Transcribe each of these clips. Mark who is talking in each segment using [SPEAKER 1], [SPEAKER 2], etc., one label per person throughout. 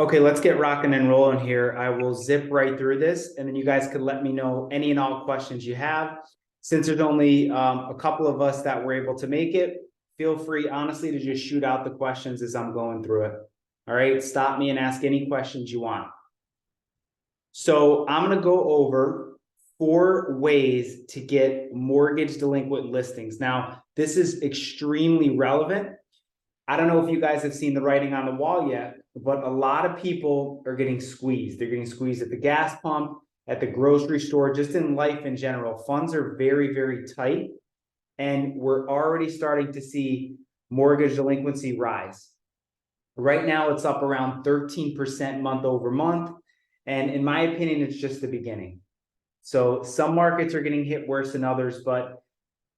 [SPEAKER 1] Okay, let's get rocking and rolling here. I will zip right through this, and then you guys could let me know any and all questions you have. Since there's only a couple of us that were able to make it, feel free, honestly, to just shoot out the questions as I'm going through it. All right, stop me and ask any questions you want. So I'm going to go over 4 ways to get mortgage delinquent listings. Now, this is extremely relevant. I don't know if you guys have seen the writing on the wall yet, but a lot of people are getting squeezed. They're getting squeezed at the gas pump, at the grocery store, just in life in general. Funds are very, very tight, and we're already starting to see mortgage delinquency rise. Right now, it's up around 13% month over month. And in my opinion, it's just the beginning. So some markets are getting hit worse than others, but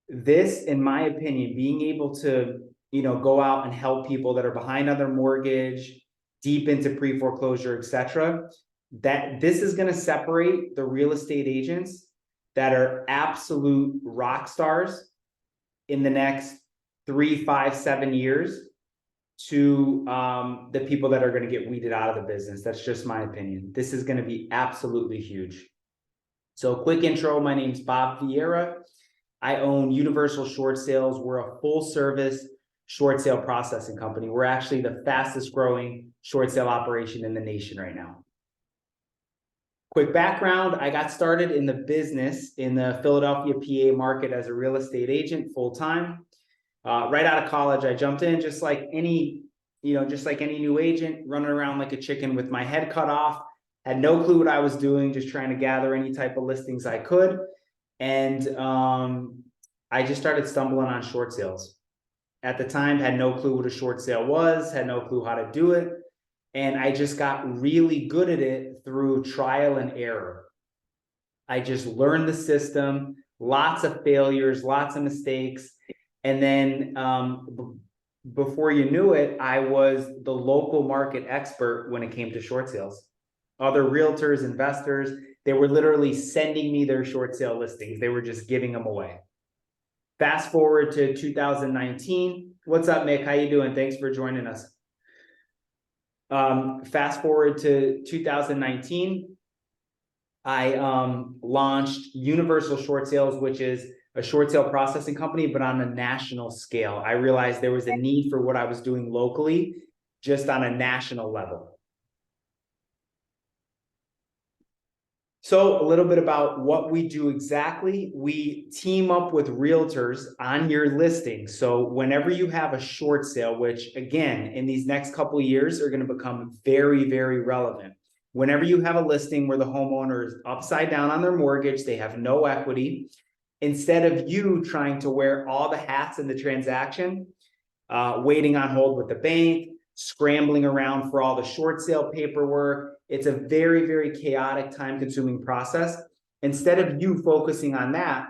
[SPEAKER 1] this, in my opinion, being able to go out and help people that are behind on their mortgage, deep into pre-foreclosure, etc., that this is going to separate the real estate agents that are absolute rock stars in the next 3, 5, 7 years to the people that are going to get weeded out of the business. That's just my opinion. This is going to be absolutely huge. So quick intro, my name's Bob Vieira. I own Universal Short Sales. We're a full service short sale processing company. We're actually the fastest growing short sale operation in the nation right now. Quick background, I got started in the business in the Philadelphia, PA market as a real estate agent full-time. Right out of college, I jumped in just like any new agent, running around like a chicken with my head cut off. Had no clue what I was doing, just trying to gather any type of listings I could. And I just started stumbling on short sales. At the time, had no clue what a short sale was, had no clue how to do it. And I just got really good at it through trial and error. I just learned the system, lots of failures, lots of mistakes. And then before you knew it, I was the local market expert when it came to short sales. Other realtors, investors, they were literally sending me their short sale listings. They were just giving them away. Fast forward to 2019. What's up, Mick? How you doing? Thanks for joining us. Fast forward to 2019. I launched Universal Short Sales, which is a short sale processing company, but on a national scale. I realized there was a need for what I was doing locally, just on a national level. So a little bit about what we do exactly. We team up with realtors on your listing. So whenever you have a short sale, which again, in these next couple of years are going to become very, very relevant. Whenever you have a listing where the homeowner is upside down on their mortgage, they have no equity, instead of you trying to wear all the hats in the transaction, waiting on hold with the bank, scrambling around for all the short sale paperwork, it's a very, very chaotic, time-consuming process. Instead of you focusing on that,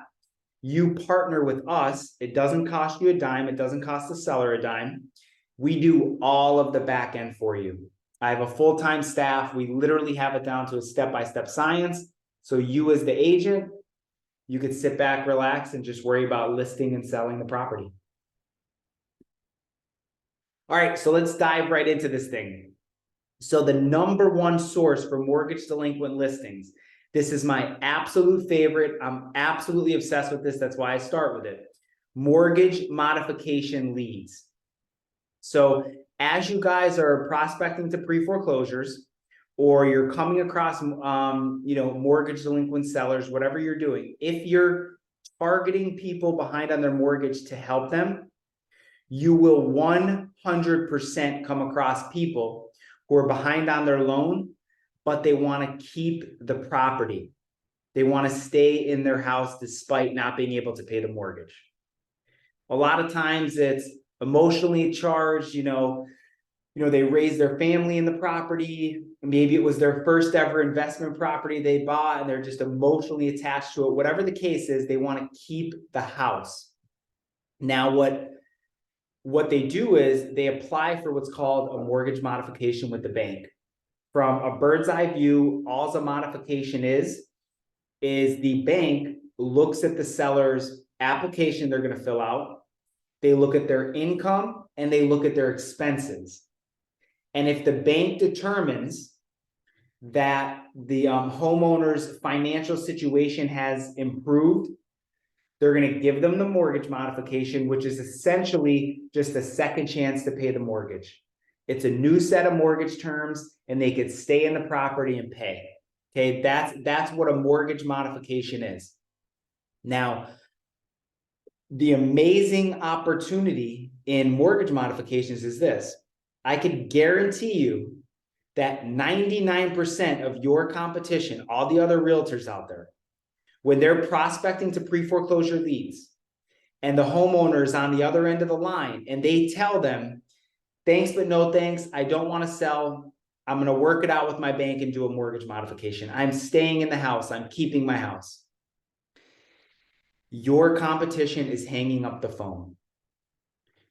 [SPEAKER 1] you partner with us. It doesn't cost you a dime. It doesn't cost the seller a dime. We do all of the back end for you. I have a full-time staff. We literally have it down to a step-by-step science. So you as the agent, you could sit back, relax, and just worry about listing and selling the property. All right, so let's dive right into this thing. So the number one source for mortgage delinquent listings, this is my absolute favorite. I'm absolutely obsessed with this. That's why I start with it. Mortgage modification leads. So as you guys are prospecting to pre-foreclosures, or you're coming across mortgage delinquent sellers, whatever you're doing, if you're targeting people behind on their mortgage to help them, you will 100% come across people who are behind on their loan, but they want to keep the property. They want to stay in their house despite not being able to pay the mortgage. A lot of times it's emotionally charged, they raised their family in the property. Maybe it was their first ever investment property they bought and they're just emotionally attached to it. Whatever the case is, they want to keep the house. Now, what they do is they apply for what's called a mortgage modification with the bank. From a bird's eye view, all the modification is the bank looks at the seller's application they're going to fill out. They look at their income and they look at their expenses. And if the bank determines that the homeowner's financial situation has improved, they're going to give them the mortgage modification, which is essentially just a second chance to pay the mortgage. It's a new set of mortgage terms, and they could stay in the property and pay. Okay, that's what a mortgage modification is. Now, the amazing opportunity in mortgage modifications is this. I can guarantee you that 99% of your competition, all the other realtors out there, when they're prospecting to pre-foreclosure leads and the homeowner is on the other end of the line and they tell them, thanks, but no thanks, I don't want to sell. I'm going to work it out with my bank and do a mortgage modification. I'm staying in the house. I'm keeping my house. Your competition is hanging up the phone.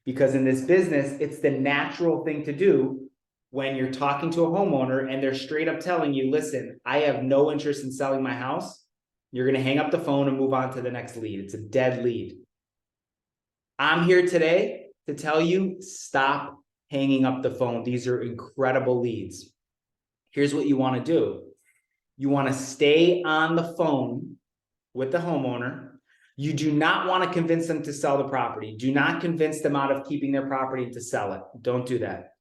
[SPEAKER 1] Because in this business, it's the natural thing to do when you're talking to a homeowner and they're straight up telling you, listen, I have no interest in selling my house. You're going to hang up the phone and move on to the next lead. It's a dead lead. I'm here today to tell you, stop hanging up the phone. These are incredible leads. Here's what you want to do. You want to stay on the phone with the homeowner. You do not want to convince them to sell the property. Do not convince them out of keeping their property to sell it. Don't do that.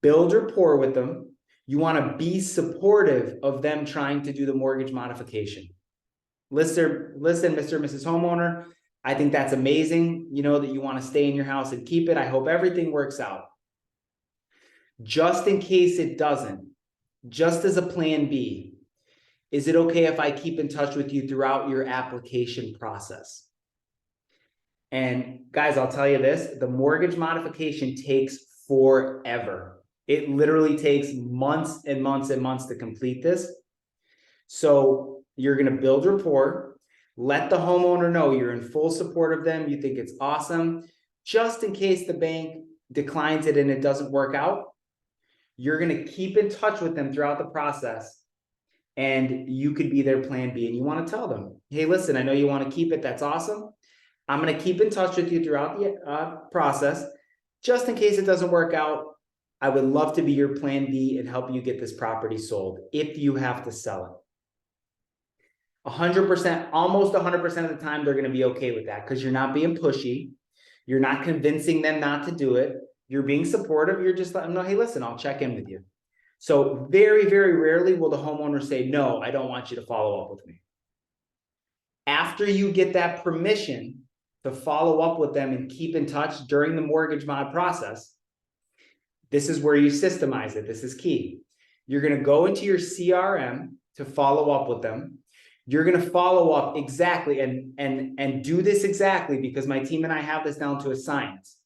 [SPEAKER 1] Build rapport with them. You want to be supportive of them trying to do the mortgage modification. Listen, Mr. and Mrs. Homeowner, I think that's amazing. You know that you want to stay in your house and keep it. I hope everything works out. Just in case it doesn't, just as a plan B, is it okay if I keep in touch with you throughout your application process? And guys, I'll tell you this, the mortgage modification takes forever. It literally takes months and months and months to complete this. So you're going to build rapport, let the homeowner know you're in full support of them. You think it's awesome. Just in case the bank declines it and it doesn't work out, you're going to keep in touch with them throughout the process. And you could be their plan B. And you want to tell them, hey, listen, I know you want to keep it. That's awesome. I'm going to keep in touch with you throughout the process. Just in case it doesn't work out, I would love to be your plan B and help you get this property sold if you have to sell it. 100%, almost 100% of the time, they're going to be okay with that because you're not being pushy. You're not convincing them not to do it. You're being supportive. You're just letting them know, hey, listen, I'll check in with you. So very, very rarely will the homeowner say, no, I don't want you to follow up with me. After you get that permission to follow up with them and keep in touch during the mortgage mod process, this is where you systemize it. This is key. You're going to go into your CRM to follow up with them. You're going to follow up exactly and do this exactly because my team and I have this down to a science.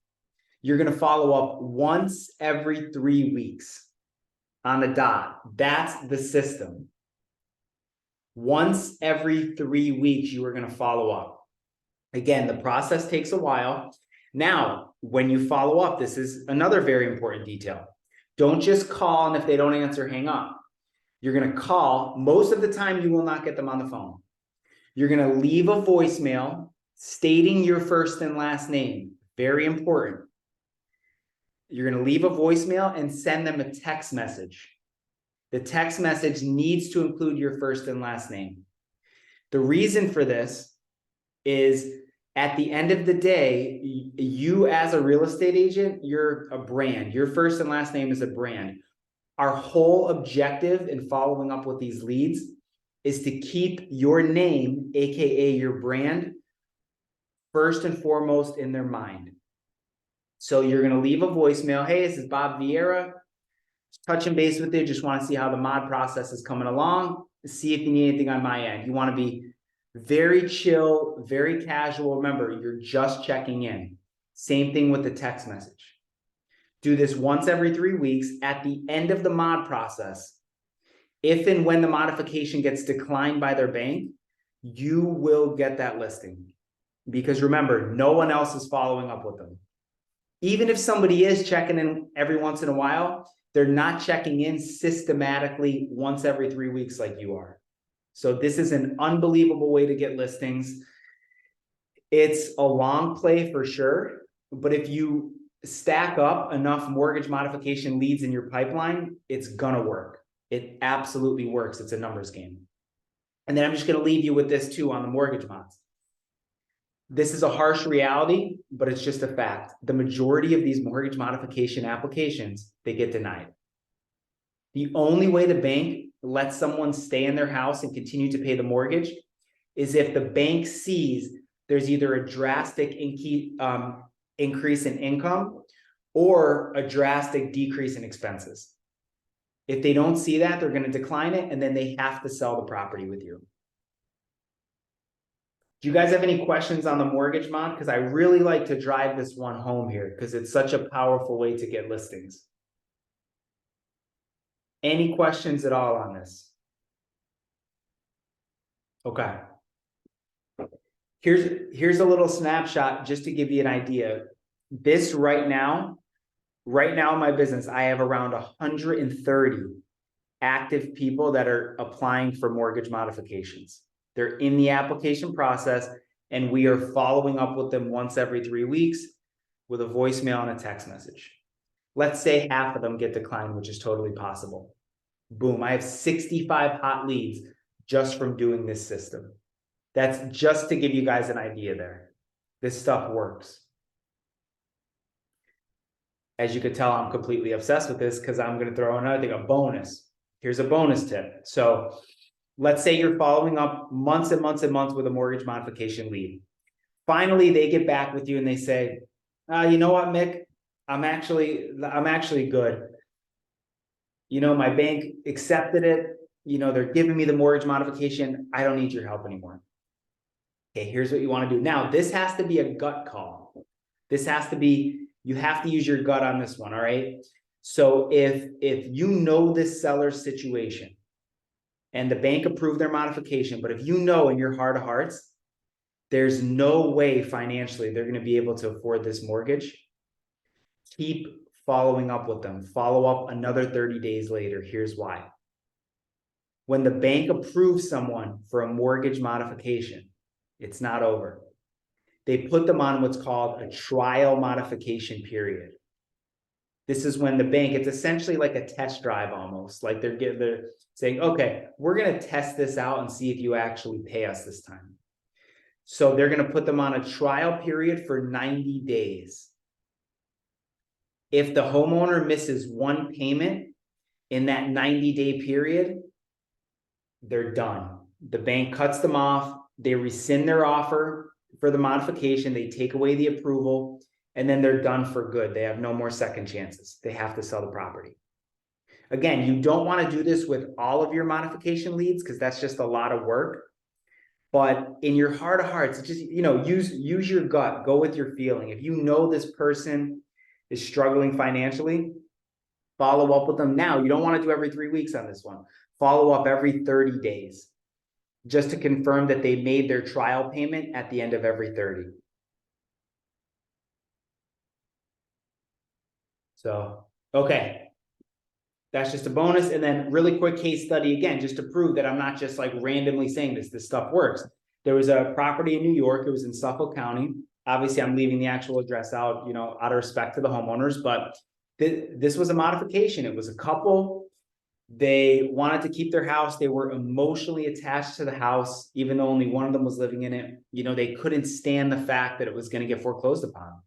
[SPEAKER 1] You're going to follow up once every 3 weeks. On the dot. That's the system. Once every 3 weeks, you are going to follow up. Again, the process takes a while. Now, when you follow up, this is another very important detail. Don't just call, and if they don't answer, hang up. You're going to call. Most of the time, you will not get them on the phone. You're going to leave a voicemail stating your first and last name. Very important. You're going to leave a voicemail and send them a text message. The text message needs to include your first and last name. The reason for this is at the end of the day, you as a real estate agent, you're a brand. Your first and last name is a brand. Our whole objective in following up with these leads is to keep your name, AKA your brand, first and foremost in their mind. So you're going to leave a voicemail. Hey, this is Bob Vieira. Touching base with you. Just want to see how the mod process is coming along. See if you need anything on my end. You want to be very chill, very casual. Remember, you're just checking in. Same thing with the text message. Do this once every 3 weeks. At the end of the mod process, if and when the modification gets declined by their bank, you will get that listing. Because remember, no one else is following up with them. Even if somebody is checking in every once in a while, they're not checking in systematically once every 3 weeks like you are. So this is an unbelievable way to get listings. It's a long play for sure, but if you stack up enough mortgage modification leads in your pipeline, it's gonna work. It absolutely works. It's a numbers game. And then I'm just gonna leave you with this too on the mortgage mods. This is a harsh reality, but it's just a fact. The majority of these mortgage modification applications, they get denied. The only way the bank lets someone stay in their house and continue to pay the mortgage is if the bank sees there's either a drastic increase in income or a drastic decrease in expenses. If they don't see that, they're going to decline it, and then they have to sell the property with you. Do you guys have any questions on the mortgage mod? Because I really like to drive this one home here because it's such a powerful way to get listings. Any questions at all on this? Okay. Here's a little snapshot just to give you an idea. This right now in my business, I have around 130 active people that are applying for mortgage modifications. They're in the application process, and we are following up with them once every 3 weeks with a voicemail and a text message. Let's say half of them get declined, which is totally possible. Boom, I have 65 hot leads just from doing this system. That's just to give you guys an idea there. This stuff works. As you could tell, I'm completely obsessed with this because I'm going to throw another thing, a bonus. Here's a bonus tip. So let's say you're following up months and months and months with a mortgage modification lead. Finally, they get back with you and they say, you know what, Mick, I'm actually good. You know, my bank accepted it. You know, they're giving me the mortgage modification. I don't need your help anymore. Okay, here's what you want to do. Now, this has to be a gut call. This has to be, you have to use your gut on this one, all right? So if you know this seller's situation and the bank approved their modification, but if you know in your heart of hearts, there's no way financially they're going to be able to afford this mortgage, keep following up with them. Follow up another 30 days later. Here's why. When the bank approves someone for a mortgage modification, it's not over. They put them on what's called a trial modification period. This is when the bank, it's essentially like a test drive almost. Like they're saying, okay, we're going to test this out and see if you actually pay us this time. So they're going to put them on a trial period for 90 days. If the homeowner misses one payment in that 90-day period, they're done. The bank cuts them off. They rescind their offer for the modification. They take away the approval, and then they're done for good. They have no more second chances. They have to sell the property. Again, you don't want to do this with all of your modification leads because that's just a lot of work. But in your heart of hearts, just, you know, use your gut. Go with your feeling. If you know this person is struggling financially, follow up with them now. You don't want to do every 3 weeks on this one. Follow up every 30 days just to confirm that they made their trial payment at the end of every 30. So, okay. That's just a bonus. And then really quick case study again, just to prove that I'm not just like randomly saying this stuff works. There was a property in New York. It was in Suffolk County. Obviously, I'm leaving the actual address out, you know, out of respect to the homeowners, but this was a modification. It was a couple. They wanted to keep their house. They were emotionally attached to the house, even though only one of them was living in it. You know, they couldn't stand the fact that it was going to get foreclosed upon.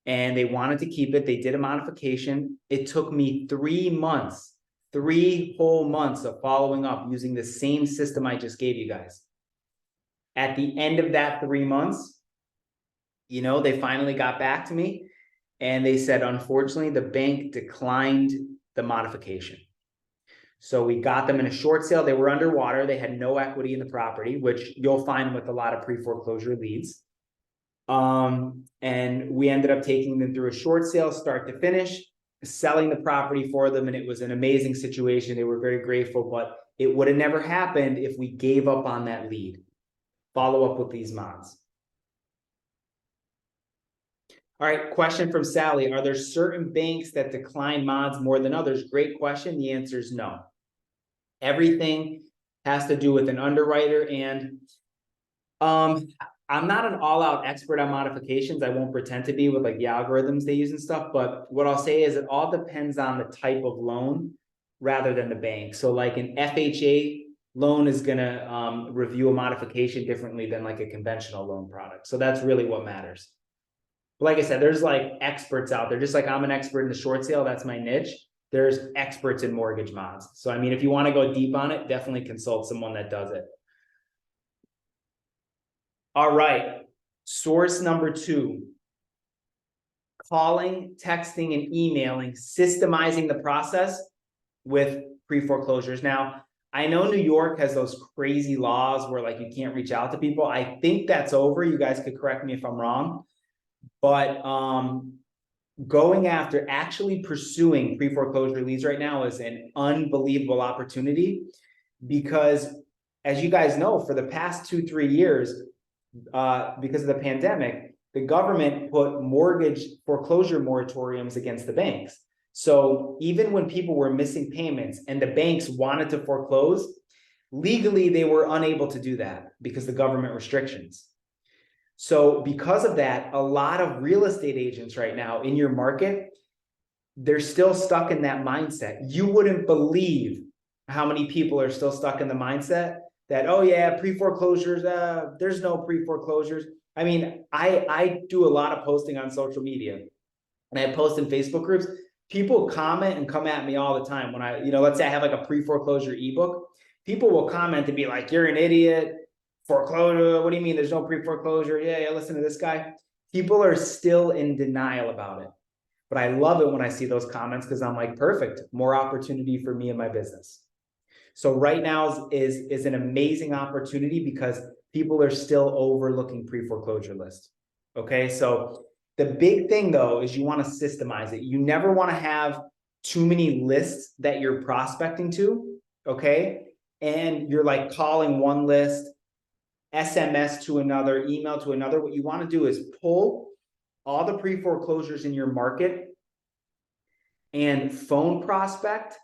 [SPEAKER 1] And they wanted to keep it. They did a modification. It took me 3 months, 3 whole months of following up using the same system I just gave you guys. At the end of that 3 months, you know, they finally got back to me and they said, unfortunately, the bank declined the modification. So we got them in a short sale. They were underwater. They had no equity in the property, which you'll find with a lot of pre-foreclosure leads. And we ended up taking them through a short sale, start to finish, selling the property for them. And it was an amazing situation. They were very grateful, but it would have never happened if we gave up on that lead. Follow up with these mods. All right, question from Sally. Are there certain banks that decline mods more than others? Great question. The answer is no. Everything has to do with an underwriter, and I'm not an all-out expert on modifications. I won't pretend to be with like the algorithms they use and stuff, but what I'll say is it all depends on the type of loan rather than the bank. So like an FHA loan is gonna review a modification differently than like a conventional loan product. So that's really what matters. But like I said, there's like experts out there. Just like I'm an expert in the short sale, that's my niche. There's experts in mortgage mods. So I mean, if you want to go deep on it, definitely consult someone that does it. All right. Source number 2, calling, texting, and emailing, systemizing the process with pre-foreclosures. Now, I know New York has those crazy laws where like you can't reach out to people. I think that's over. You guys could correct me if I'm wrong. But going after actually pursuing pre-foreclosure leads right now is an unbelievable opportunity because as you guys know, for the past 2-3 years, because of the pandemic, the government put mortgage foreclosure moratoriums against the banks. So even when people were missing payments and the banks wanted to foreclose, legally they were unable to do that because the government restrictions. So because of that, a lot of real estate agents right now in your market, they're still stuck in that mindset. You wouldn't believe how many people are still stuck in the mindset that, oh yeah, pre-foreclosures, there's no pre-foreclosures. I mean, I do a lot of posting on social media and I post in Facebook groups. People comment and come at me all the time when I, let's say I have like a pre-foreclosure ebook. People will comment and be like, you're an idiot, foreclosure. What do you mean there's no pre-foreclosure? Yeah, listen to this guy. People are still in denial about it. But I love it when I see those comments because I'm like, perfect, more opportunity for me and my business. So right now is an amazing opportunity because people are still overlooking pre-foreclosure list. Okay, so the big thing though is you want to systemize it. You never want to have too many lists that you're prospecting to, okay? And you're like calling one list, SMS to another, email to another. What you want to do is pull all the pre-foreclosures in your market and phone prospect,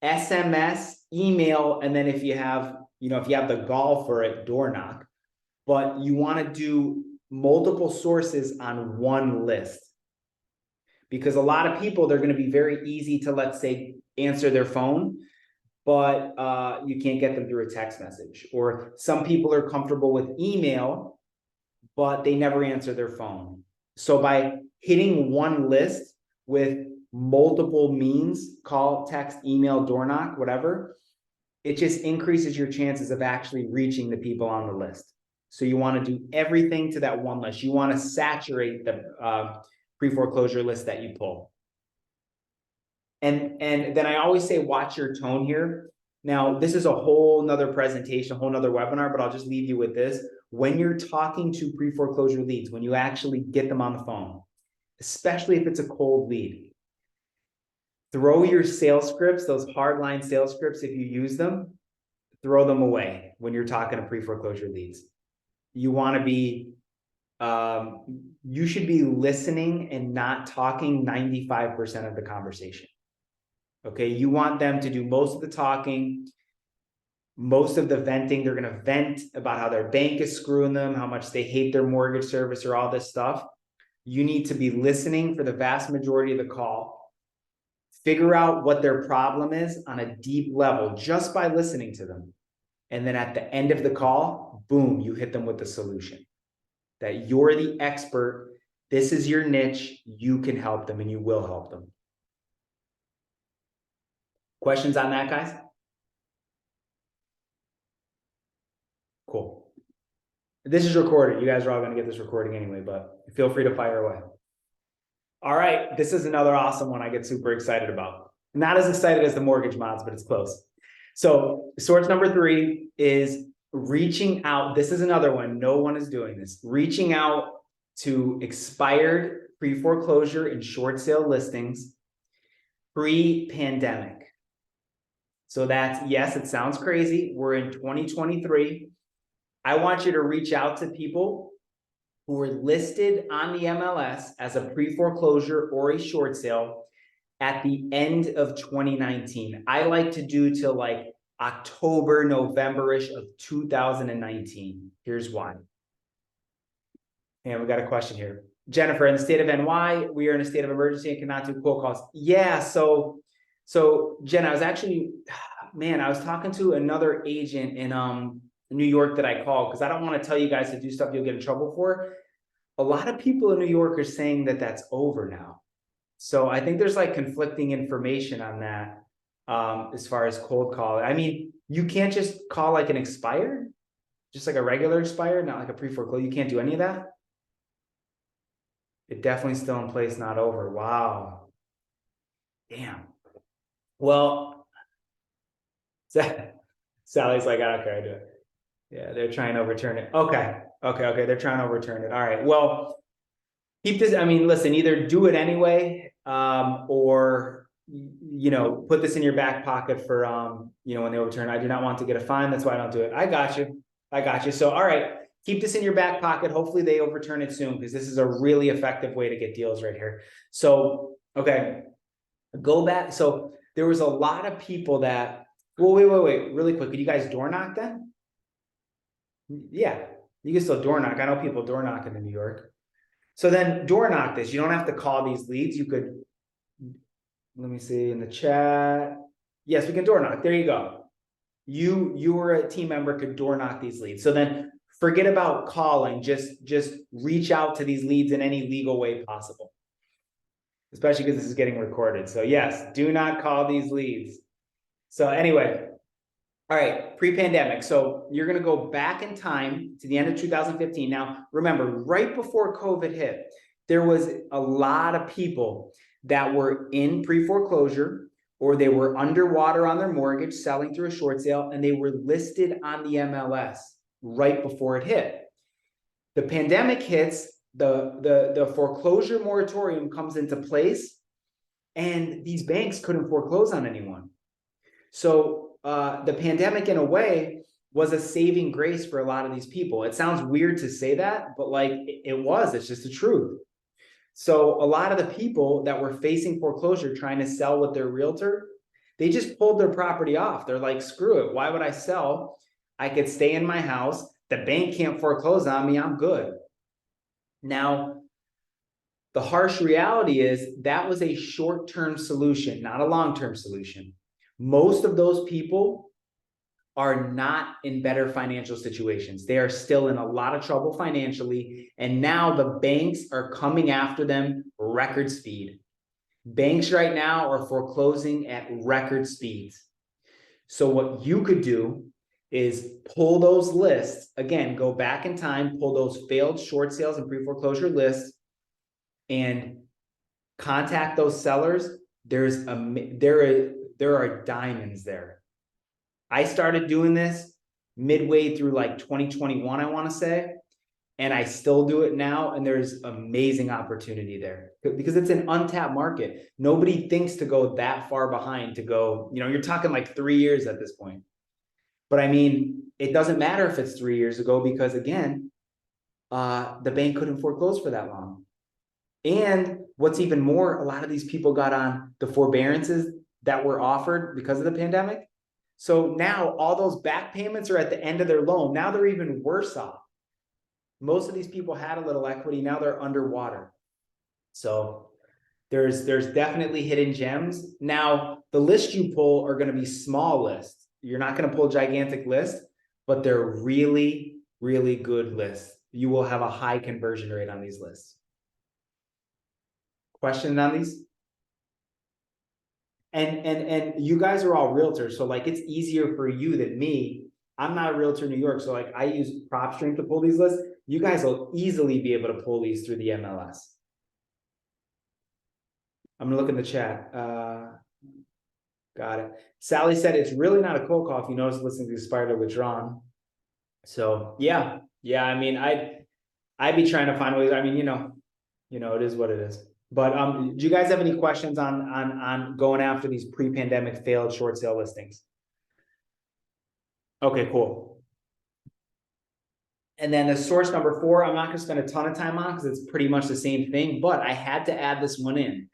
[SPEAKER 1] SMS, email, and then if you have the gall for it, door knock. But you want to do multiple sources on one list. Because a lot of people, they're going to be very easy to, let's say, answer their phone, but you can't get them through a text message. Or some people are comfortable with email, but they never answer their phone. So by hitting one list with multiple means, call, text, email, door knock, whatever, it just increases your chances of actually reaching the people on the list. So you want to do everything to that one list. You want to saturate the pre-foreclosure list that you pull. And then I always say, watch your tone here. Now, this is a whole nother presentation, a whole nother webinar, but I'll just leave you with this. When you're talking to pre-foreclosure leads, when you actually get them on the phone, especially if it's a cold lead, throw your sales scripts, those hardline sales scripts, if you use them, throw them away when you're talking to pre-foreclosure leads. You want to be, you should be listening and not talking 95% of the conversation. Okay, you want them to do most of the talking, most of the venting. They're going to vent about how their bank is screwing them, how much they hate their mortgage servicer, all this stuff. You need to be listening for the vast majority of the call. Figure out what their problem is on a deep level just by listening to them. And then at the end of the call, boom, you hit them with the solution. That you're the expert. This is your niche. You can help them and you will help them. Questions on that, guys? Cool. This is recorded. You guys are all going to get this recording anyway, but feel free to fire away. All right. This is another awesome one I get super excited about. Not as excited as the mortgage mods, but it's close. So source number 3 is reaching out. This is another one. No one is doing this. Reaching out to expired pre-foreclosure and short sale listings pre-pandemic. So that's, yes, it sounds crazy. We're in 2023. I want you to reach out to people who were listed on the MLS as a pre-foreclosure or a short sale at the end of 2019. I like to do till like October, November-ish of 2019. Here's why. And we got a question here. Jennifer, in the state of NY, we are in a state of emergency and cannot do cold calls. Yeah, so Jen, I was actually, man, I was talking to another agent in New York that I called because I don't want to tell you guys to do stuff you'll get in trouble for. A lot of people in New York are saying that that's over now. So I think there's like conflicting information on that as far as cold call. I mean, you can't just call like an expired, just like a regular expired, not like a pre-foreclosure. You can't do any of that. It definitely still in place, not over. Wow. Damn. Well, Sally's like, I don't care, I do it. Yeah, they're trying to overturn it. Okay. They're trying to overturn it. All right. Well, keep this. I mean, listen, either do it anyway, or put this in your back pocket for when they overturn. I do not want to get a fine. That's why I don't do it. I got you. So, all right, keep this in your back pocket. Hopefully they overturn it soon because this is a really effective way to get deals right here. So, okay, go back. So there was a lot of people that, well, wait, really quick. Could you guys door knock then? Yeah, you can still door knock. I know people door knocking in New York. So then door knock this. You don't have to call these leads. You could, let me see in the chat. Yes, we can door knock. There you go. You or a team member could door knock these leads. So then forget about calling. Just reach out to these leads in any legal way possible, especially because this is getting recorded. So yes, do not call these leads. So anyway, all right, pre-pandemic. So you're going to go back in time to the end of 2015. Now, remember, right before COVID hit, there was a lot of people that were in pre-foreclosure or they were underwater on their mortgage, selling through a short sale, and they were listed on the MLS right before it hit. The pandemic hits, the foreclosure moratorium comes into place, and these banks couldn't foreclose on anyone. So the pandemic, in a way, was a saving grace for a lot of these people. It sounds weird to say that, but like it was, it's just the truth. So a lot of the people that were facing foreclosure trying to sell with their realtor, they just pulled their property off. They're like, screw it. Why would I sell? I could stay in my house. The bank can't foreclose on me. I'm good. Now, the harsh reality is that was a short-term solution, not a long-term solution. Most of those people are not in better financial situations. They are still in a lot of trouble financially. And now the banks are coming after them record speed. Banks right now are foreclosing at record speeds. So what you could do is pull those lists. Again, go back in time, pull those failed short sales and pre-foreclosure lists and contact those sellers. There are diamonds there. I started doing this midway through like 2021, I want to say, and I still do it now. And there's amazing opportunity there because it's an untapped market. Nobody thinks to go that far behind to go, you're talking like 3 years at this point. But I mean, it doesn't matter if it's 3 years ago because again, the bank couldn't foreclose for that long. And what's even more, a lot of these people got on the forbearances that were offered because of the pandemic. So now all those back payments are at the end of their loan. Now they're even worse off. Most of these people had a little equity. Now they're underwater. So there's definitely hidden gems. Now the lists you pull are going to be small lists. You're not going to pull gigantic lists, but they're really, really good lists. You will have a high conversion rate on these lists. Questions on these? And you guys are all realtors, so like it's easier for you than me. I'm not a realtor in New York, so like I use PropStream to pull these lists. You guys will easily be able to pull these through the MLS. I'm gonna look in the chat. Got it. Sally said it's really not a cold call if you notice listening to expired or withdrawn. So yeah. I mean, I'd be trying to find ways. I mean, it is what it is. But do you guys have any questions on going after these pre-pandemic failed short sale listings? Okay, cool. And then the source number 4, I'm not going to spend a ton of time on because it's pretty much the same thing, but I had to add this one in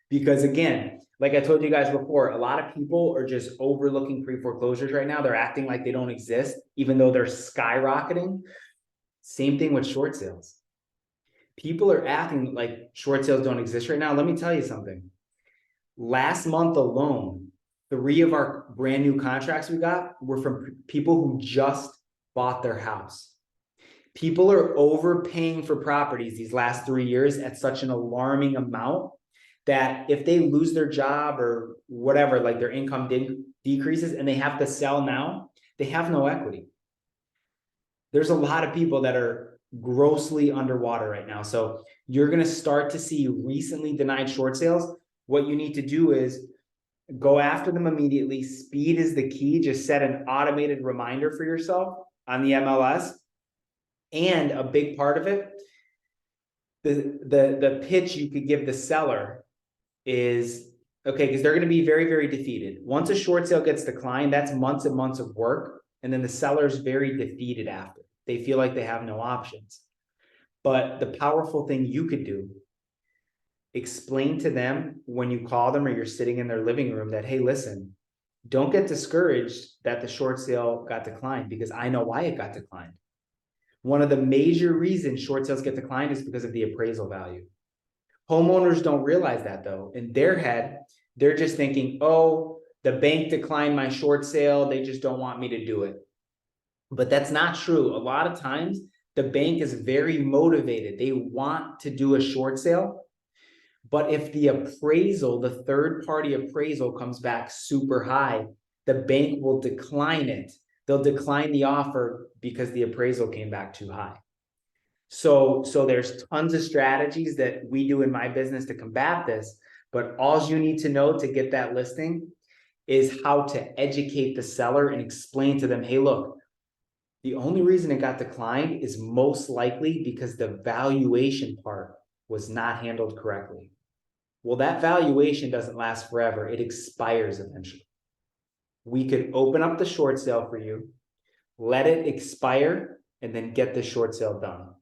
[SPEAKER 1] because again, like I told you guys before, a lot of people are just overlooking pre-foreclosures right now. They're acting like they don't exist, even though they're skyrocketing. Same thing with short sales. People are acting like short sales don't exist right now. Let me tell you something. Last month alone, 3 of our brand new contracts we got were from people who just bought their house. People are overpaying for properties these last 3 years at such an alarming amount that if they lose their job or whatever, like their income decreases and they have to sell now, they have no equity. There's a lot of people that are grossly underwater right now. So you're going to start to see recently denied short sales. What you need to do is go after them immediately. Speed is the key. Just set an automated reminder for yourself on the MLS. And a big part of it, the pitch you could give the seller is, okay, because they're going to be very, very defeated. Once a short sale gets declined, that's months and months of work. And then the seller's very defeated after. They feel like they have no options. But the powerful thing you could do, explain to them when you call them or you're sitting in their living room that, hey, listen, don't get discouraged that the short sale got declined because I know why it got declined. One of the major reasons short sales get declined is because of the appraisal value. Homeowners don't realize that though. In their head, they're just thinking, oh, the bank declined my short sale. They just don't want me to do it. But that's not true. A lot of times the bank is very motivated. They want to do a short sale. But if the appraisal, the third party appraisal comes back super high, the bank will decline it. They'll decline the offer because the appraisal came back too high. So there's tons of strategies that we do in my business to combat this, but all you need to know to get that listing is how to educate the seller and explain to them, hey, look, the only reason it got declined is most likely because the valuation part was not handled correctly. Well, that valuation doesn't last forever. It expires eventually. We could open up the short sale for you, let it expire, and then get the short sale done.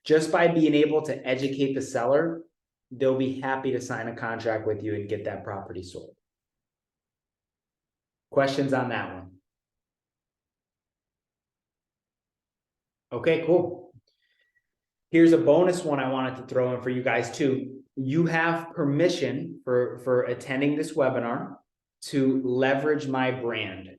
[SPEAKER 1] Just by being able to educate the seller, they'll be happy to sign a contract with you and get that property sold. Questions on that one? Okay, cool. Here's a bonus one I wanted to throw in for you guys too. You have permission for attending this webinar to leverage my brand.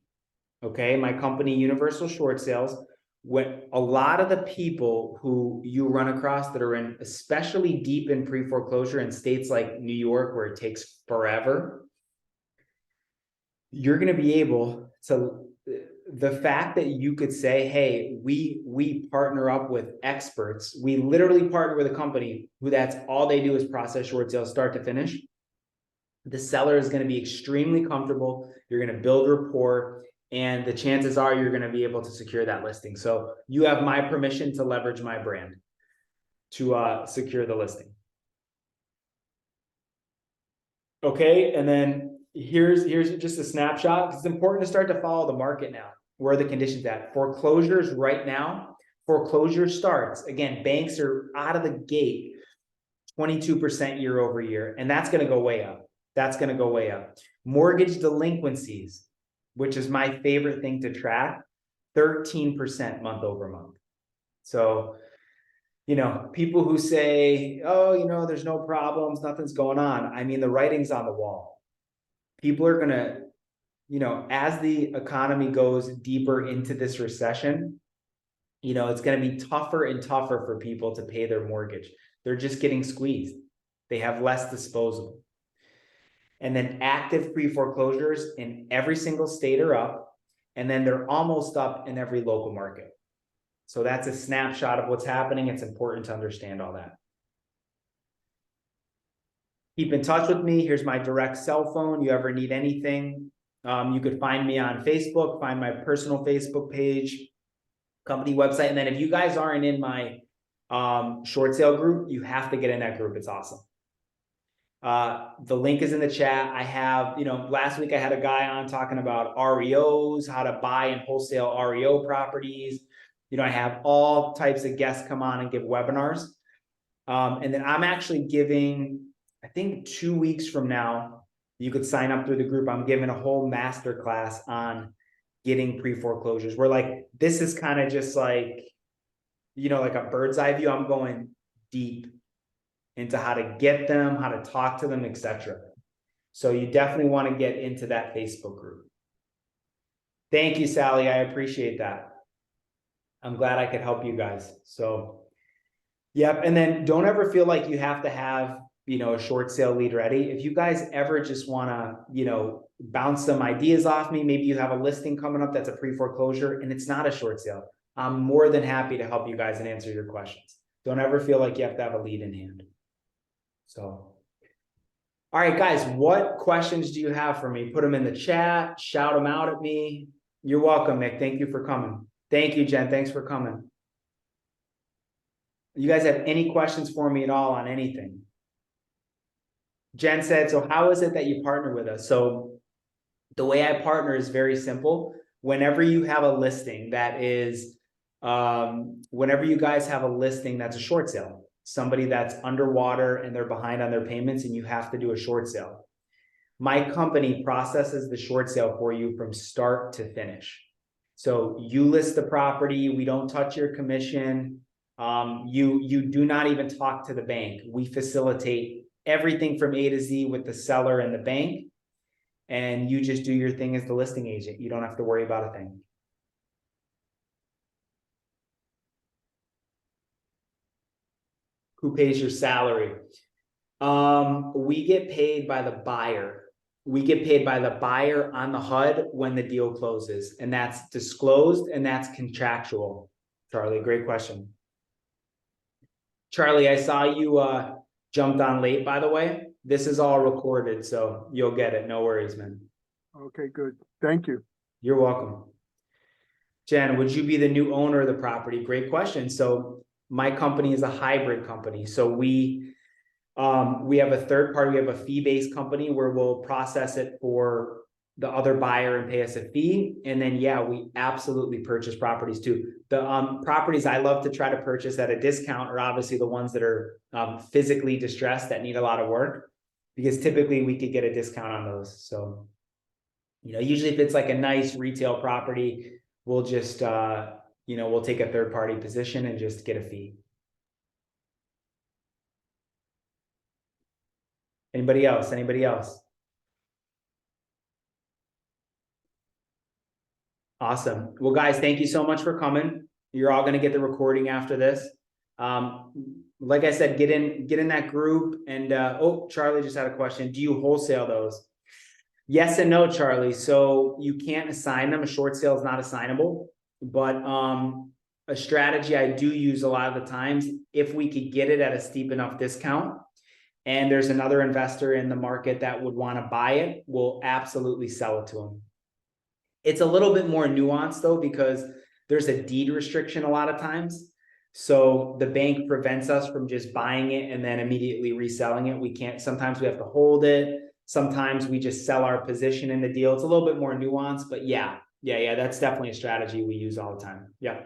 [SPEAKER 1] Okay, my company, Universal Short Sales. What a lot of the people who you run across that are in, especially deep in pre-foreclosure in states like New York, where it takes forever, you're going to be able to, the fact that you could say, hey, we partner up with experts. We literally partner with a company who that's all they do is process short sales start to finish. The seller is going to be extremely comfortable. You're going to build rapport. And the chances are you're going to be able to secure that listing. So you have my permission to leverage my brand to secure the listing. Okay, and then here's just a snapshot. It's important to start to follow the market now. Where are the conditions at? Foreclosures right now, foreclosure starts. Again, banks are out of the gate 22% year over year, and that's going to go way up. That's going to go way up. Mortgage delinquencies, which is my favorite thing to track, 13% month over month. So, you know, people who say, oh, you know, there's no problems, nothing's going on. I mean, the writing's on the wall. People are going to, you know, as the economy goes deeper into this recession, you know, it's going to be tougher and tougher for people to pay their mortgage. They're just getting squeezed. They have less disposable. And then active pre-foreclosures in every single state are up, and then they're almost up in every local market. So that's a snapshot of what's happening. It's important to understand all that. Keep in touch with me. Here's my direct cell phone. You ever need anything, you could find me on Facebook, find my personal Facebook page, company website. And then if you guys aren't in my short sale group, you have to get in that group. It's awesome. The link is in the chat. I have, you know, last week I had a guy on talking about REOs, how to buy and wholesale REO properties. You know, I have all types of guests come on and give webinars. And then I'm actually giving, I think 2 weeks from now, you could sign up through the group. I'm giving a whole master class on getting pre-foreclosures. Where like, this is kind of just like, you know, like a bird's eye view. I'm going deep into how to get them, how to talk to them, etc. So you definitely want to get into that Facebook group. Thank you, Sally. I appreciate that. I'm glad I could help you guys. So, yep. And then don't ever feel like you have to have, a short sale lead ready. If you guys ever just want to, bounce some ideas off me, maybe you have a listing coming up that's a pre-foreclosure and it's not a short sale, I'm more than happy to help you guys and answer your questions. Don't ever feel like you have to have a lead in hand. So, all right, guys, what questions do you have for me? Put them in the chat, shout them out at me. You're welcome, Nick. Thank you for coming. Thank you, Jen. Thanks for coming. You guys have any questions for me at all on anything? Jen said, so how is it that you partner with us? So the way I partner is very simple. Whenever you have a listing that is, whenever you guys have a listing that's a short sale, somebody that's underwater and they're behind on their payments and you have to do a short sale, my company processes the short sale for you from start to finish. So you list the property, we don't touch your commission. You do not even talk to the bank. We facilitate everything from A to Z with the seller and the bank. And you just do your thing as the listing agent. You don't have to worry about a thing. Who pays your salary? We get paid by the buyer. We get paid by the buyer on the HUD when the deal closes, and that's disclosed and that's contractual. Charlie, great question. Charlie, I saw you jumped on late, by the way. This is all recorded, so you'll get it. No worries, man.
[SPEAKER 2] Okay, good. Thank you.
[SPEAKER 1] You're welcome. Jen, would you be the new owner of the property? Great question. So my company is a hybrid company. So we have a third party, we have a fee-based company where we'll process it for the other buyer and pay us a fee. And then, yeah, we absolutely purchase properties too. The properties I love to try to purchase at a discount are obviously the ones that are physically distressed that need a lot of work, because typically we could get a discount on those. So, usually if it's like a nice retail property, we'll just, we'll take a third party position and just get a fee. Anybody else? Anybody else? Awesome. Well, guys, thank you so much for coming. You're all going to get the recording after this. Like I said, get in that group. And oh, Charlie just had a question. Do you wholesale those? Yes and no, Charlie. So you can't assign them. A short sale is not assignable, but a strategy I do use a lot of the times, if we could get it at a steep enough discount, and there's another investor in the market that would want to buy it, we'll absolutely sell it to them. It's a little bit more nuanced though, because there's a deed restriction a lot of times. So the bank prevents us from just buying it and then immediately reselling it. We can't, sometimes we have to hold it. Sometimes we just sell our position in the deal. It's a little bit more nuanced, but yeah, that's definitely a strategy we use all the time. Yeah.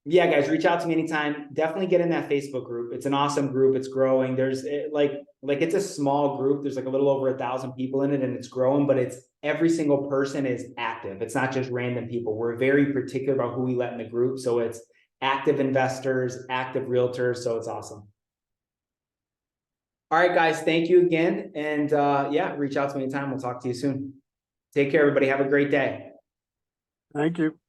[SPEAKER 1] Yeah, guys, reach out to me anytime. Definitely get in that Facebook group. It's an awesome group. It's growing. There's like it's a small group. There's like a little over 1,000 people in it, and it's growing, but it's every single person is active. It's not just random people. We're very particular about who we let in the group. So it's active investors, active realtors. So it's awesome. All right, guys, thank you again. And yeah, reach out to me anytime. We'll talk to you soon. Take care, everybody. Have a great day.
[SPEAKER 2] Thank you.